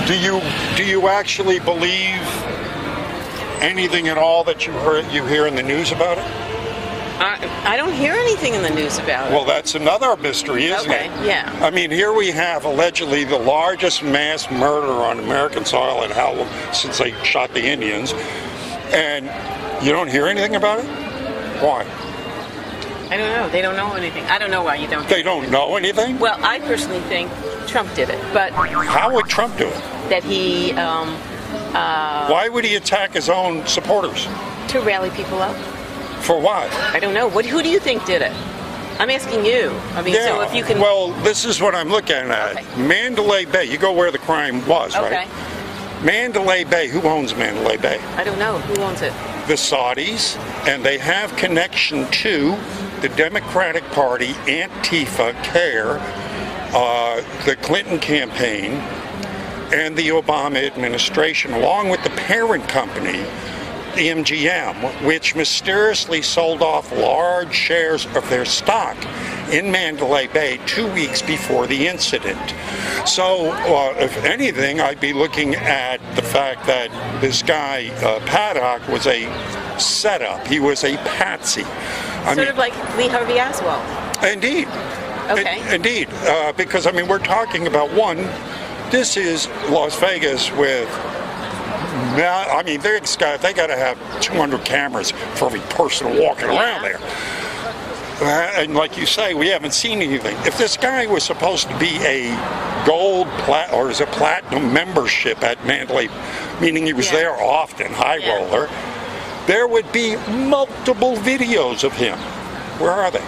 Do you actually believe anything at all that you hear in the news about it? I don't hear anything in the news about it. Well, that's another mystery, isn't it? Okay, yeah. I mean, here we have allegedly the largest mass murder on American soil in how long since they shot the Indians, and you don't hear anything about it? Why? I don't know. They don't know anything. I don't know why you don't. They don't know anything? Well, I personally think Trump did it, but how would Trump do it? That he. Why would he attack his own supporters? To rally people up. For what? I don't know. Who do you think did it? I'm asking you. I mean, yeah, so if you can. Well, this is what I'm looking at. Okay. Mandalay Bay. You go where the crime was, okay. Right? Mandalay Bay. Who owns Mandalay Bay? I don't know. Who owns it? The Saudis, and they have connection to the Democratic Party, Antifa, CARE, the Clinton campaign, and the Obama administration, along with the parent company, the MGM, which mysteriously sold off large shares of their stock in Mandalay Bay 2 weeks before the incident. So, if anything, I'd be looking at the fact that this guy, Paddock, was a setup. He was a patsy. Sort of like Lee Harvey Oswald. Indeed. Okay. Indeed. Because, I mean, we're talking about this is Las Vegas with... I mean, they got to have 200 cameras for every person walking around there. And like you say, we haven't seen anything. If this guy was supposed to be a gold or is a platinum membership at Mandalay, meaning he was there often, high roller, there would be multiple videos of him. Where are they?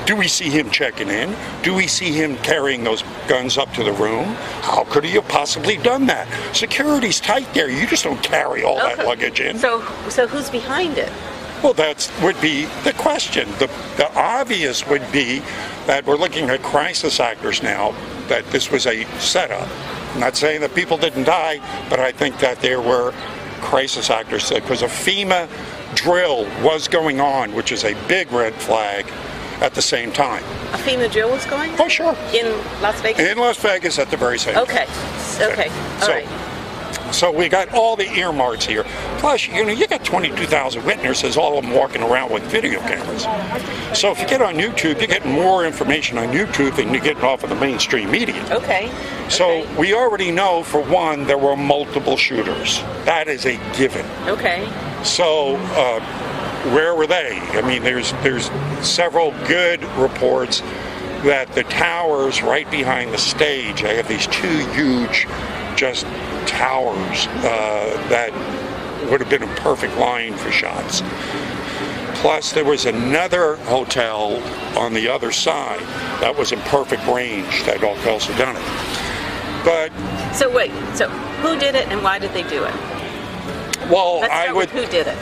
Do we see him checking in? Do we see him carrying those guns up to the room? How could he have possibly done that? Security's tight there. You just don't carry all that luggage in. So who's behind it? Well, that would be the question. The obvious would be that we're looking at crisis actors now, that this was a setup. I'm not saying that people didn't die, but I think that there were crisis actors, because a FEMA drill was going on, which is a big red flag, at the same time. A FEMA drill was going on? Oh, sure. In Las Vegas? In Las Vegas at the very same time. Okay. All right. So we got all the earmarks here. Plus, you got 22,000 witnesses, all of them walking around with video cameras. So if you get on YouTube, you're getting more information on YouTube than you're getting off of the mainstream media. Okay. So we already know, for one, there were multiple shooters. That is a given. Okay. So where were they? I mean, there's several good reports that the towers right behind the stage, I have these two huge just towers that would have been a perfect line for shots. Plus, there was another hotel on the other side that was in perfect range that also done it. But so who did it and why did they do it? Well, who did it?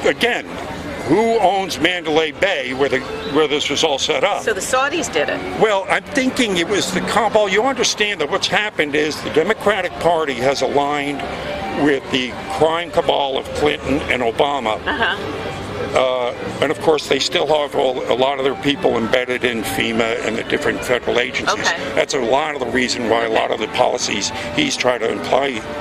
Again, who owns Mandalay Bay, where this was all set up? So the Saudis did it. Well, I'm thinking it was the combo. You understand that what's happened is the Democratic Party has aligned with the crime cabal of Clinton and Obama. And of course, they still have a lot of their people embedded in FEMA and the different federal agencies. Okay. That's a lot of the reason why a lot of the policies he's trying to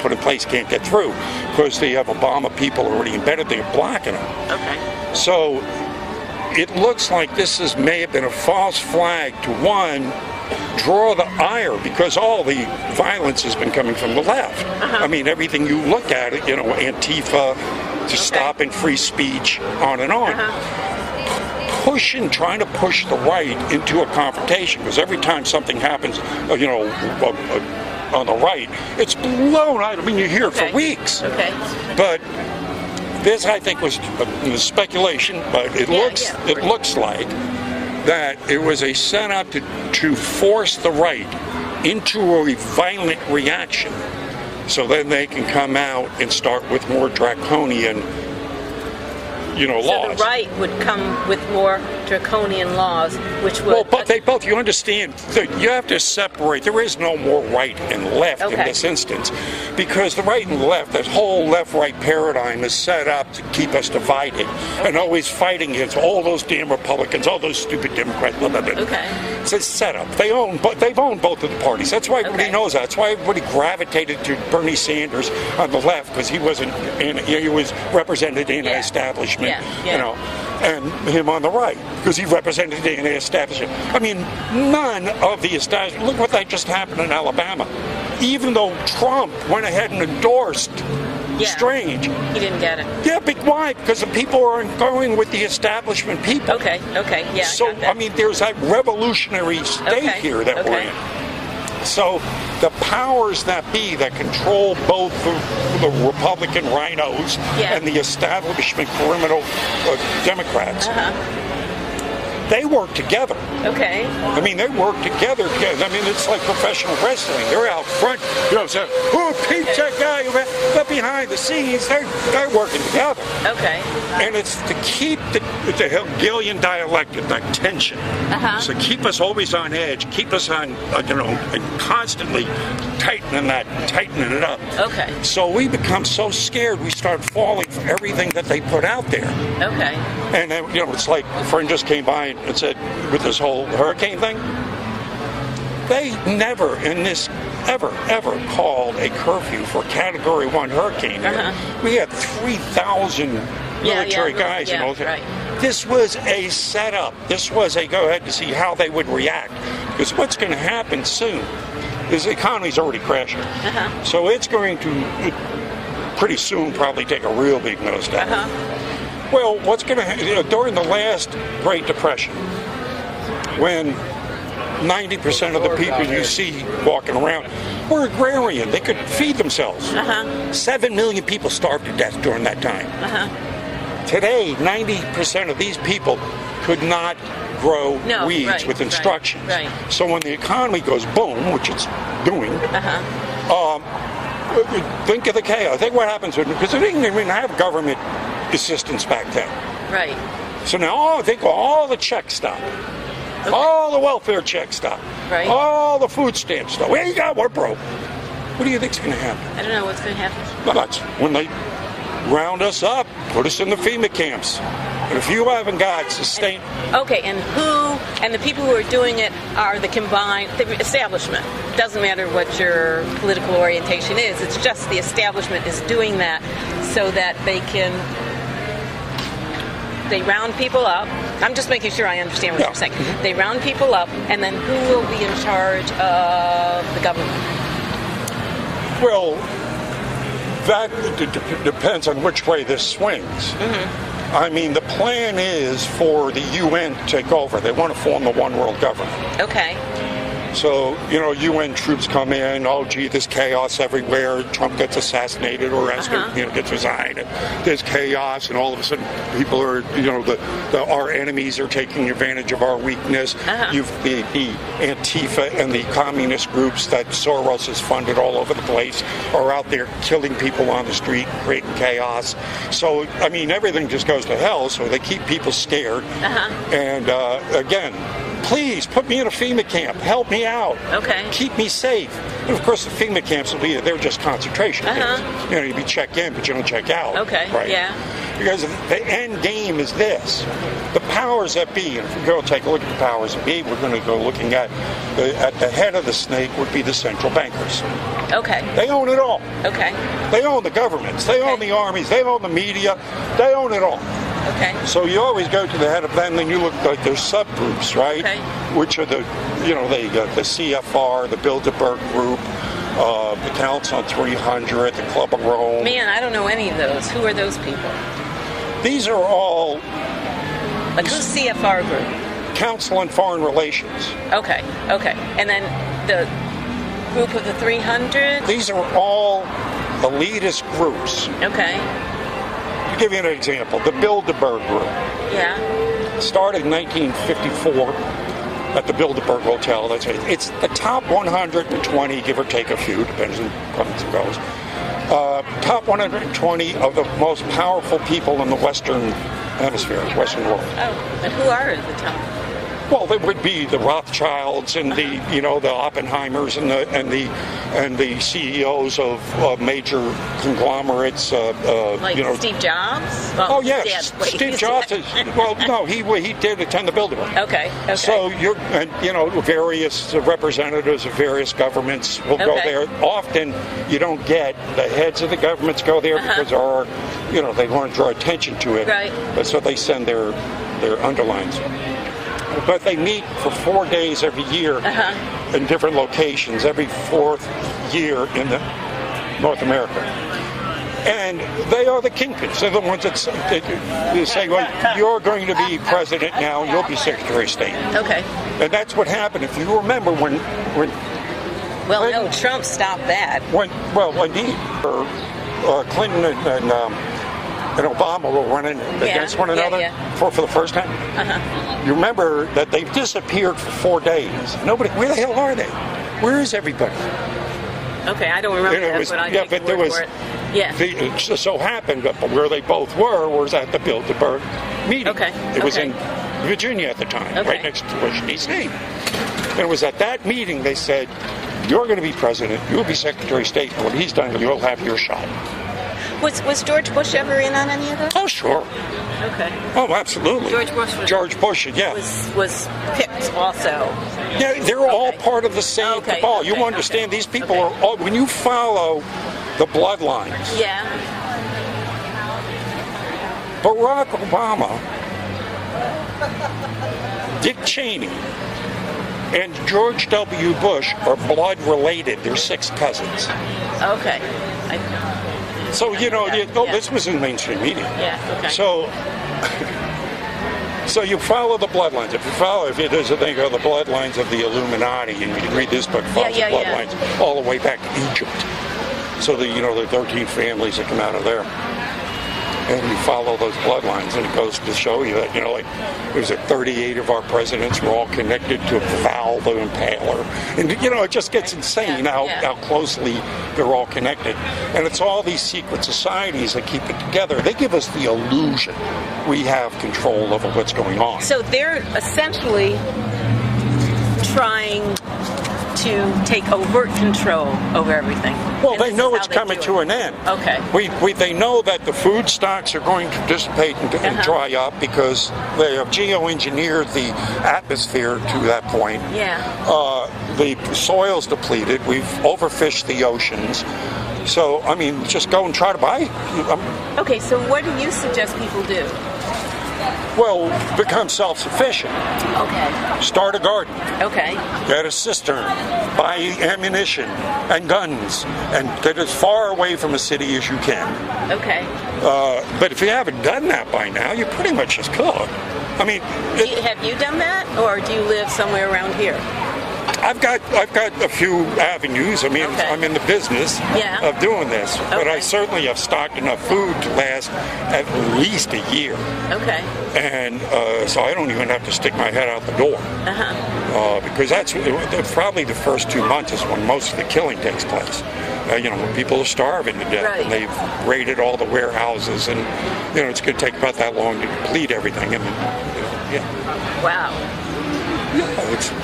put in place can't get through, because they have Obama people already embedded there blocking them. Okay. So it looks like this may have been a false flag to, one, draw the ire, because all the violence has been coming from the left. I mean, everything you look at, Antifa, to stopping free speech, on and on. Trying to push the right into a confrontation, because every time something happens, on the right, it's blown out. I mean, you hear it for weeks. Okay. But this, I think, was speculation, but it looks like that it was a setup to force the right into a violent reaction, so then they can come out and start with more draconian, laws. So the right would come with more draconian laws, which would... Well, but you understand, you have to separate. There is no more right and left in this instance, because the right and left, that whole left-right paradigm is set up to keep us divided and always fighting against all those damn Republicans, all those stupid Democrats, blah, blah, blah. It's a setup. They've owned both of the parties. That's why everybody knows that. That's why everybody gravitated to Bernie Sanders on the left, because he wasn't he was represented in the establishment, you know, and him on the right because he represented the establishment. I mean, none of the establishment. Look what that just happened in Alabama. Even though Trump went ahead and endorsed Strange, he didn't get it. Yeah, but why? Because the people aren't going with the establishment people. Okay, yeah. So I mean, there's that revolutionary state here that we're in. So the powers that be that control both the Republican rhinos and the establishment criminal Democrats. They work together. Okay. I mean, they work together. I mean, it's like professional wrestling. They're out front, you know, saying, "Who beat that guy?" But behind the scenes, they're working together. Okay. And it's to keep the Hegelian dialectic, that tension. So keep us always on edge, keep us on, you know, and constantly tightening it up. Okay. So we become so scared, we start falling for everything that they put out there. Okay. And then, you know, it's like a friend just came by and said, with this whole hurricane thing, they never in this ever called a curfew for Category 1 hurricane. We had 3,000 military guys and all that. This was a setup. This was a go ahead to see how they would react. Because what's going to happen soon is the economy's already crashing. So it's going to pretty soon probably take a real big nosedive. Well, what's going to happen, you know, during the last Great Depression, when 90% of the people you see walking around were agrarian, they could feed themselves. 7 million people starved to death during that time. Today, 90% of these people could not grow weeds with instructions. So when the economy goes boom, which it's doing, think of the chaos. Think what happens because they didn't even have government assistance back then. So now think all the checks stop. All the welfare checks stop. All the food stamps stop. We ain't got one broke. What do you think's going to happen? I don't know what's going to happen. Well, that's when they round us up, put us in the FEMA camps. And if you haven't got sustained... And the people who are doing it are the establishment. It doesn't matter what your political orientation is. It's just the establishment is doing that so that they round people up. I'm just making sure I understand what you're saying. They round people up, and then who will be in charge of the government? Well, that depends on which way this swings. I mean, the plan is for the UN to take over. They want to form the one world government. Okay. So, you know, UN troops come in, oh, gee, there's chaos everywhere. Trump gets assassinated or gets resigned. And there's chaos, and all of a sudden people are, you know, our enemies are taking advantage of our weakness. You've the Antifa and the communist groups that Soros has funded all over the place are out there killing people on the street, creating chaos. So, I mean, everything just goes to hell, so they keep people scared. And, again, please put me in a FEMA camp. Help me out. Okay. Keep me safe. And of course, the FEMA camps will be, they're just concentration camps. You know, you check in, but you don't check out. Okay. Right? Yeah. Because the end game is this. The powers that be, and if we go take a look at the powers that be, we're going to go looking at the head of the snake would be the central bankers. Okay. They own it all. Okay. They own the governments. They own the armies. They own the media. They own it all. Okay. So you always go to the head of them, then you look like there's subgroups, right? Okay. Which are the CFR, the Bilderberg Group, the Council on 300, the Club of Rome. Man, I don't know any of those. Who are those people? These are all... Like, who's CFR group? Council on Foreign Relations. Okay. And then the group of the 300? These are all elitist groups. Okay. To give you an example, the Bilderberg Group. Yeah. Started in 1954 at the Bilderberg Hotel. That's it. It's the top 120, give or take a few, depends on how it goes. Top 120 of the most powerful people in the Western Hemisphere, Western world. Oh, but who are the top? Well, there would be the Rothschilds and the the Oppenheimers and the CEOs of major conglomerates. Like Steve Jobs. Well, oh yes, Steve Jobs. No, he did attend the Bilderberg. Okay. So various representatives of various governments will go there. Often you don't get the heads of the governments go there because they want to draw attention to it. Right. But so they send their underlines. But they meet for 4 days every year in different locations, every fourth year in North America. And they are the kingpins. They're the ones that say, well, you're going to be president now, you'll be Secretary of State. Okay. And that's what happened. If you remember when Trump stopped that. Indeed. Clinton and Obama were running against one another for the first time. You remember that they disappeared for 4 days. Nobody, where the hell are they? Where is everybody? Okay, I don't remember that, there was. It just so happened that where they both were was at the Bilderberg meeting. Okay. It was in Virginia at the time, right next to Washington, D.C. And it was at that meeting they said, you're going to be president, you'll be Secretary of State, and when he's done, you'll have your shot. Was George Bush ever in on any of this? Oh, sure. Okay. Oh, absolutely. George Bush, was picked also. Yeah, they're all part of the same cabal. You understand, these people are all, when you follow the bloodlines. Yeah. Barack Obama, Dick Cheney, and George W. Bush are blood related. They're 6 cousins. Okay. So, this was in mainstream media. Yeah, okay. So you follow the bloodlines. If there's a thing called the bloodlines of the Illuminati, and you can read this book, follows the bloodlines all the way back to Egypt. So the 13 families that come out of there. And you follow those bloodlines, and it goes to show you that, there's 38 of our presidents were all connected to Val the Impaler. And, it just gets insane how closely they're all connected. And it's all these secret societies that keep it together. They give us the illusion we have control over what's going on. So they're essentially trying to take overt control over everything. Well, they know it's coming to an end. Okay. They know that the food stocks are going to dissipate and dry up because they have geoengineered the atmosphere to that point. Yeah. The soil's depleted. We've overfished the oceans. So, just go and try to buy. Okay, so what do you suggest people do? Well, become self-sufficient. Okay. Start a garden. Okay. Get a cistern. Buy ammunition and guns. And get as far away from a city as you can. Okay. But if you haven't done that by now, you pretty much just could. Have you done that, or do you live somewhere around here? I've got a few avenues. I'm in the business of doing this, but I certainly have stocked enough food to last at least a year. Okay. And so I don't even have to stick my head out the door. Because that's probably the first 2 months is when most of the killing takes place. When people are starving to death, and they've raided all the warehouses, and it's going to take about that long to deplete everything. Wow.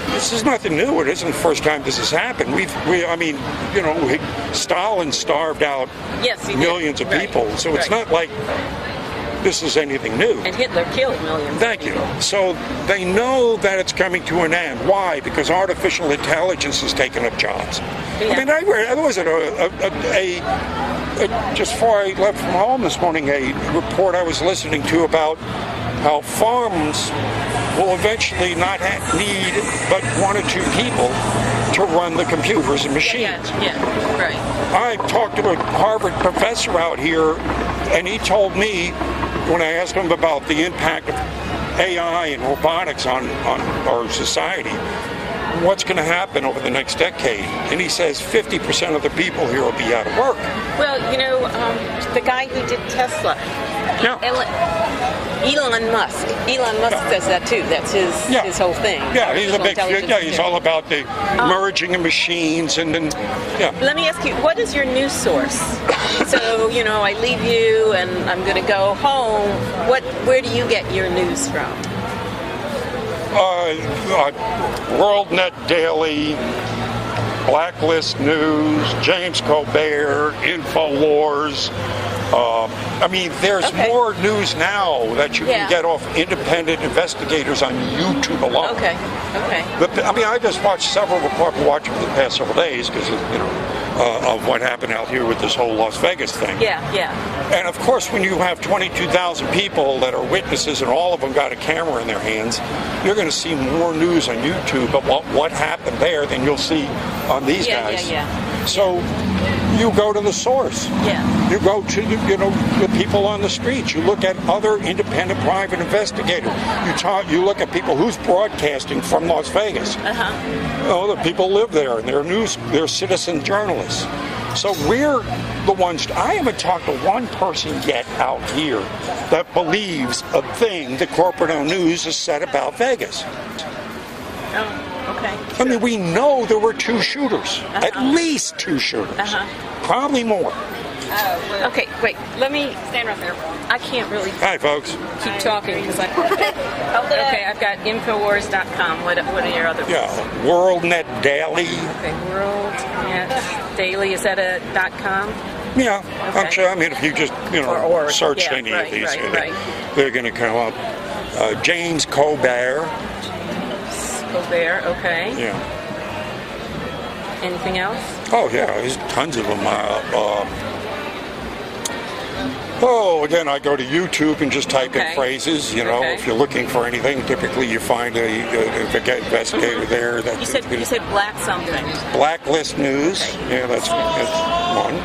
This is nothing new. It isn't the first time this has happened. Stalin starved out millions of people, so it's not like this is anything new. And Hitler killed millions. Thank you. So they know that it's coming to an end. Why? Because artificial intelligence has taken up jobs. Yeah. I was at just before I left from home this morning, a report I was listening to about how farms will eventually not need but 1 or 2 people to run the computers and machines. Yeah, right. I talked to a Harvard professor out here, and he told me, when I asked him about the impact of AI and robotics on our society, what's going to happen over the next decade, and he says 50% of the people here will be out of work. Well, the guy who did Tesla, Elon Musk says that too. That's his whole thing. Yeah, he's all about the merging of machines and then, Let me ask you, what is your news source? So, I leave you and I'm going to go home. Where do you get your news from? WorldNet Daily, Blacklist News, James Colbert, InfoWars. I mean, there's more news now that you can get off independent investigators on YouTube alone. Okay. But, I mean, I just watched several of them. I've been watching for the past several days because of what happened out here with this whole Las Vegas thing. Yeah. And of course, when you have 22,000 people that are witnesses and all of them got a camera in their hands, you're going to see more news on YouTube about what happened there than you'll see on these guys. So you go to the source. You go to the people on the streets. You look at other independent private investigators. You look at people who's broadcasting from Las Vegas. Oh, the people live there and they're citizen journalists. So we're the ones. I haven't talked to one person yet out here that believes a thing the corporate-owned news has said about Vegas. I mean, we know there were 2 shooters, at least 2 shooters, probably more. Okay, wait. Let me stand right there. I can't really. Hi, folks. Keep talking because I. Okay, I've got Infowars.com. What are your other? Yeah, WorldNet Daily. Okay, WorldNet Daily. Is that a .com? Yeah, I'm sure. I mean, if you just search any of these, they're going to come up. James Colbert. Colbert. Okay. Yeah. Anything else? Oh yeah, there's tons of them. Again, I go to YouTube and just type in phrases. If you're looking for anything, typically you find a investigator there. That you said black something. Blacklist News. Yeah, that's one.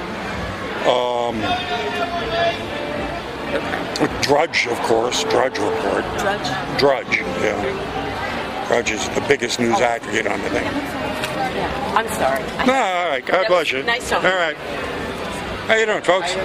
Drudge, of course. Drudge Report. Drudge. Yeah. Drudge is the biggest news aggregate on the thing. I'm sorry. No, all right. God bless you. Nice talking. All right. How you doing, folks?